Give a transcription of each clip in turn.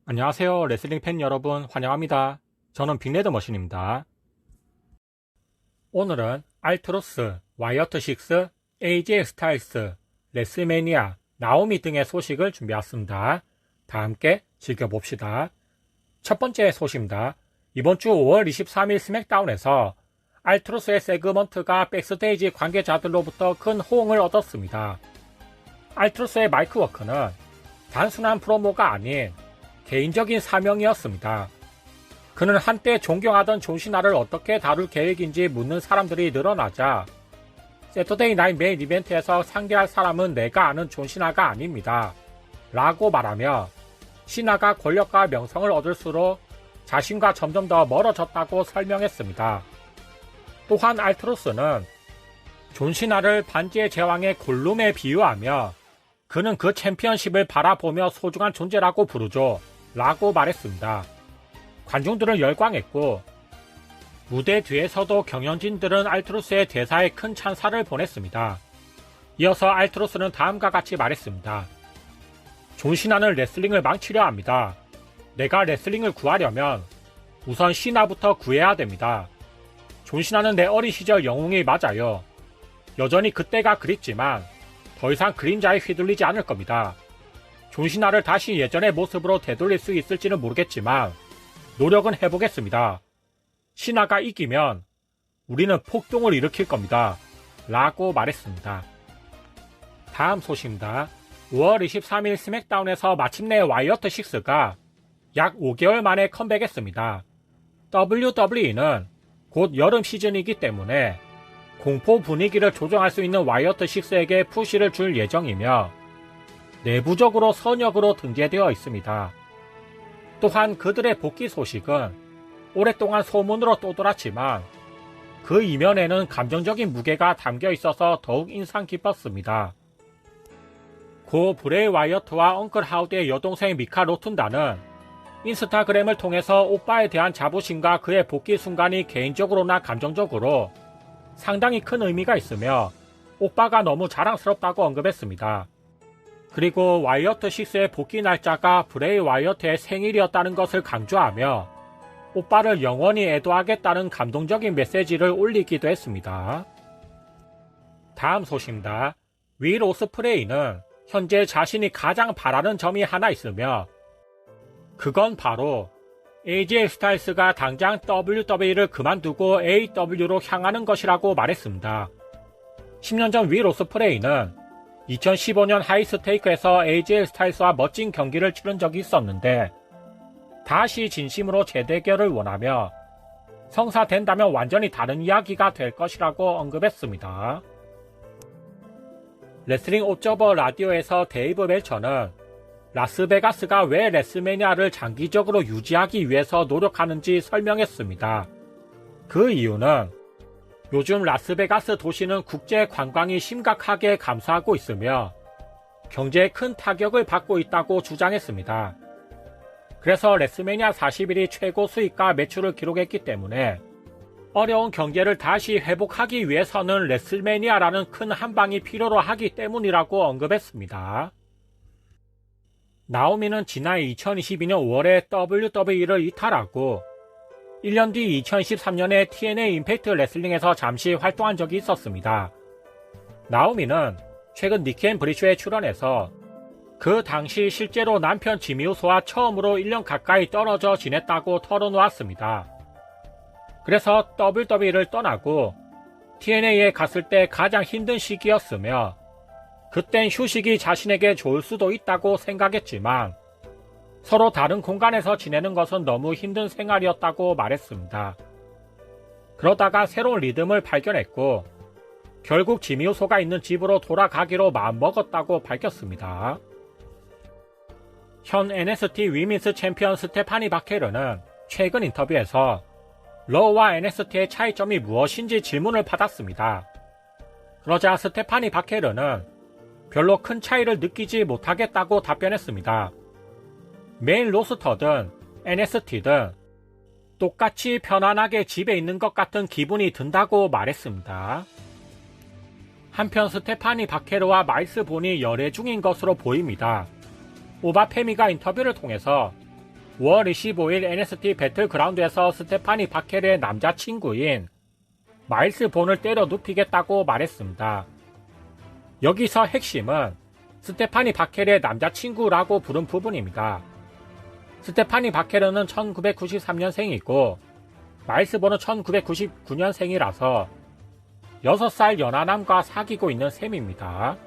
안녕하세요. 레슬링 팬 여러분 환영합니다. 저는 빅레드머신입니다. 오늘은 알트로스, 와이어트6, AJ 스타일스, 레슬매니아, 나오미 등의 소식을 준비했습니다. 다 함께 즐겨봅시다. 첫 번째 소식입니다. 이번 주 5월 23일 스맥다운에서 알트로스의 세그먼트가 백스테이지 관계자들로부터 큰 호응을 얻었습니다. 알트로스의 마이크 워크는 단순한 프로모가 아닌 개인적인 사명이었습니다. 그는 한때 존경하던 존시나를 어떻게 다룰 계획인지 묻는 사람들이 늘어나자 세터데이 나잇 메인 이벤트에서 상대할 사람은 내가 아는 존시나가 아닙니다. 라고 말하며 시나가 권력과 명성을 얻을수록 자신과 점점 더 멀어졌다고 설명했습니다. 또한 알트로스는 존시나를 반지의 제왕의 골룸에 비유하며 그는 그 챔피언십을 바라보며 소중한 존재라고 부르죠. 라고 말했습니다. 관중들은 열광했고 무대 뒤에서도 경연진들은 알트로스의 대사에 큰 찬사를 보냈습니다. 이어서 알트로스는 다음과 같이 말했습니다. 존시나는 레슬링을 망치려 합니다. 내가 레슬링을 구하려면 우선 시나부터 구해야 됩니다. 존시나는 내 어린 시절 영웅이 맞아요. 여전히 그때가 그립지만 더 이상 그림자에 휘둘리지 않을 겁니다. 존시나를 다시 예전의 모습으로 되돌릴 수 있을지는 모르겠지만 노력은 해보겠습니다. 시나가 이기면 우리는 폭동을 일으킬 겁니다. 라고 말했습니다. 다음 소식입니다. 5월 23일 스맥다운에서 마침내 와이어트6가 약 5개월 만에 컴백했습니다. WWE는 곧 여름 시즌이기 때문에 공포 분위기를 조정할 수 있는 와이어트6에게 푸시를 줄 예정이며 내부적으로 선역으로 등재되어 있습니다. 또한 그들의 복귀 소식은 오랫동안 소문으로 떠돌았지만 그 이면에는 감정적인 무게가 담겨 있어서 더욱 인상 깊었습니다. 고 브레이 와이어트와 엉클 하우드의 여동생 미카 로툰다는 인스타그램을 통해서 오빠에 대한 자부심과 그의 복귀 순간이 개인적으로나 감정적으로 상당히 큰 의미가 있으며 오빠가 너무 자랑스럽다고 언급했습니다. 그리고 와이어트6의 복귀 날짜가 브레이 와이어트의 생일이었다는 것을 강조하며 오빠를 영원히 애도하겠다는 감동적인 메시지를 올리기도 했습니다. 다음 소식입니다. 윌 오스프레이는 현재 자신이 가장 바라는 점이 하나 있으며 그건 바로 AJ 스타일스가 당장 WWE를 그만두고 AEW로 향하는 것이라고 말했습니다. 10년 전 윌 오스프레이는 2015년 하이스테이크에서 AJ 스타일스와 멋진 경기를 치른 적이 있었는데 다시 진심으로 재대결을 원하며 성사된다면 완전히 다른 이야기가 될 것이라고 언급했습니다. 레슬링 옵저버 라디오에서 데이브 멜처는 라스베가스가 왜 레슬매니아를 장기적으로 유지하기 위해서 노력하는지 설명했습니다. 그 이유는 요즘 라스베가스 도시는 국제 관광이 심각하게 감소하고 있으며 경제에 큰 타격을 받고 있다고 주장했습니다. 그래서 레슬매니아 40일이 최고 수익과 매출을 기록했기 때문에 어려운 경제를 다시 회복하기 위해서는 레슬매니아라는 큰 한방이 필요로 하기 때문이라고 언급했습니다. 나오미는 지난 2022년 5월에 WWE를 이탈하고 1년 뒤 2013년에 TNA 임팩트 레슬링에서 잠시 활동한 적이 있었습니다. 나오미는 최근 니키 앤 브리쇼에 출연해서 그 당시 실제로 남편 지미 우소와 처음으로 1년 가까이 떨어져 지냈다고 털어놓았습니다. 그래서 WWE를 떠나고 TNA에 갔을 때 가장 힘든 시기였으며 그땐 휴식이 자신에게 좋을 수도 있다고 생각했지만 서로 다른 공간에서 지내는 것은 너무 힘든 생활이었다고 말했습니다. 그러다가 새로운 리듬을 발견했고 결국 지미 우소가 있는 집으로 돌아가기로 마음먹었다고 밝혔습니다. 현 NXT 위민스 챔피언 스테파니 바케르는 최근 인터뷰에서 러우와 NXT의 차이점이 무엇인지 질문을 받았습니다. 그러자 스테파니 바케르는 별로 큰 차이를 느끼지 못하겠다고 답변했습니다. 메인 로스터든 NXT든 똑같이 편안하게 집에 있는 것 같은 기분이 든다고 말했습니다. 한편 스테파니 바케르와 마일스 본이 열애 중인 것으로 보입니다. 오바페미가 인터뷰를 통해서 5월 25일 NXT 배틀그라운드에서 스테파니 바켈의 남자친구인 마일스 본을 때려 눕히겠다고 말했습니다. 여기서 핵심은 스테파니 바켈의 남자친구라고 부른 부분입니다. 스테파니 바켈은 1993년생이고 마일스 본은 1999년생이라서 6살 연하남과 사귀고 있는 셈입니다.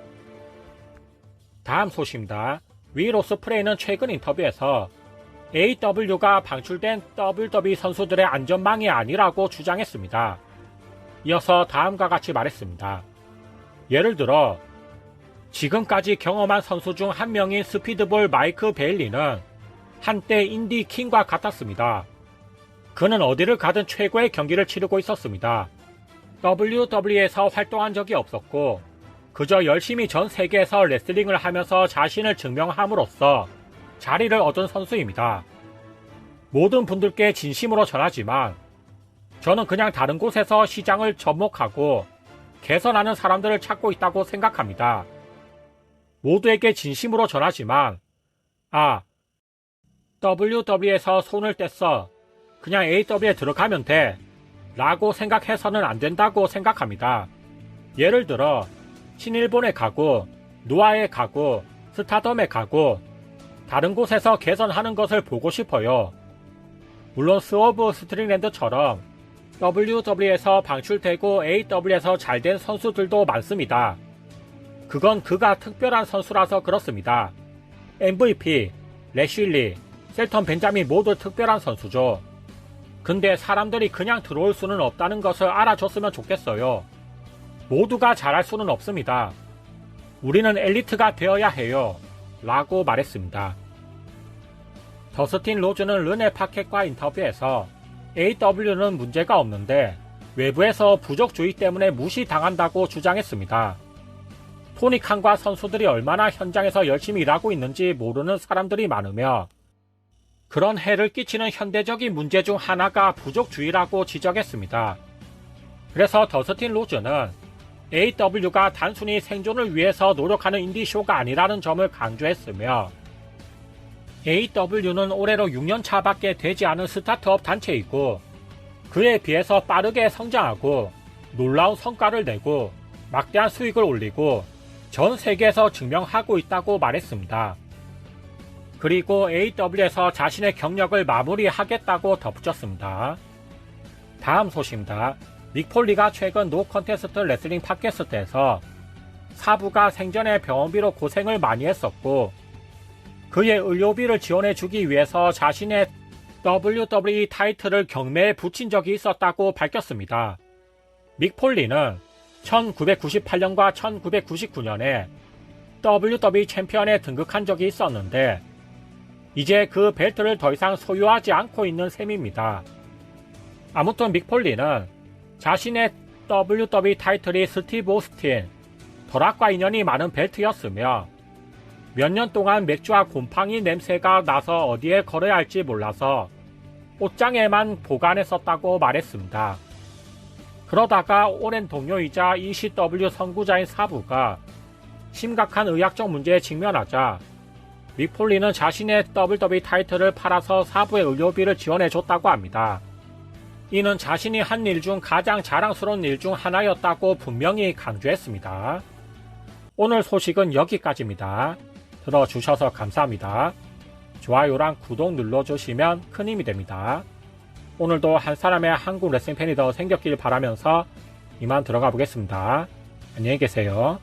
다음 소식입니다. 윌 오스프레이는 최근 인터뷰에서 AEW가 방출된 WWE 선수들의 안전망이 아니라고 주장했습니다. 이어서 다음과 같이 말했습니다. 예를 들어 지금까지 경험한 선수 중 한 명인 스피드볼 마이크 베일리는 한때 인디 킹과 같았습니다. 그는 어디를 가든 최고의 경기를 치르고 있었습니다. WWE에서 활동한 적이 없었고 그저 열심히 전 세계에서 레슬링을 하면서 자신을 증명함으로써 자리를 얻은 선수입니다. 모든 분들께 진심으로 전하지만 저는 그냥 다른 곳에서 시장을 접목하고 개선하는 사람들을 찾고 있다고 생각합니다. 모두에게 진심으로 전하지만 WWE에서 손을 뗐어. 그냥 AEW에 들어가면 돼. 라고 생각해서는 안 된다고 생각합니다. 예를 들어 신일본에 가고 노아에 가고 스타덤에 가고 다른 곳에서 개선하는 것을 보고 싶어요. 물론 스워브 스트링랜드처럼 WWE에서 방출되고 AEW에서 잘된 선수들도 많습니다. 그건 그가 특별한 선수라서 그렇습니다. MVP, 래슐리, 셀턴 벤자민 모두 특별한 선수죠. 근데 사람들이 그냥 들어올 수는 없다는 것을 알아줬으면 좋겠어요. 모두가 잘할 수는 없습니다. 우리는 엘리트가 되어야 해요. 라고 말했습니다. 더스틴 로즈는 르네 파켓과 인터뷰에서 AEW는 문제가 없는데 외부에서 부족주의 때문에 무시당한다고 주장했습니다. 토니 칸과 선수들이 얼마나 현장에서 열심히 일하고 있는지 모르는 사람들이 많으며 그런 해를 끼치는 현대적인 문제 중 하나가 부족주의라고 지적했습니다. 그래서 더스틴 로즈는 AEW가 단순히 생존을 위해서 노력하는 인디쇼가 아니라는 점을 강조했으며 AEW는 올해로 6년차밖에 되지 않은 스타트업 단체이고 그에 비해서 빠르게 성장하고 놀라운 성과를 내고 막대한 수익을 올리고 전 세계에서 증명하고 있다고 말했습니다. 그리고 AEW에서 자신의 경력을 마무리하겠다고 덧붙였습니다. 다음 소식입니다. 믹 폴리가 최근 노 컨테스트 레슬링 팟캐스트에서 사부가 생전에 병원비로 고생을 많이 했었고 그의 의료비를 지원해주기 위해서 자신의 WWE 타이틀을 경매에 붙인 적이 있었다고 밝혔습니다. 믹 폴리는 1998년과 1999년에 WWE 챔피언에 등극한 적이 있었는데 이제 그 벨트를 더 이상 소유하지 않고 있는 셈입니다. 아무튼 믹 폴리는 자신의 WWE 타이틀이 스티브 오스틴, 더락과 인연이 많은 벨트였으며 몇 년 동안 맥주와 곰팡이 냄새가 나서 어디에 걸어야 할지 몰라서 옷장에만 보관했었다고 말했습니다. 그러다가 오랜 동료이자 ECW 선구자인 사부가 심각한 의학적 문제에 직면하자 믹 폴리는 자신의 WWE 타이틀을 팔아서 사부의 의료비를 지원해줬다고 합니다. 이는 자신이 한 일 중 가장 자랑스러운 일 중 하나였다고 분명히 강조했습니다. 오늘 소식은 여기까지입니다. 들어주셔서 감사합니다. 좋아요랑 구독 눌러주시면 큰 힘이 됩니다. 오늘도 한 사람의 한국 레슬링 팬이 더 생겼길 바라면서 이만 들어가 보겠습니다. 안녕히 계세요.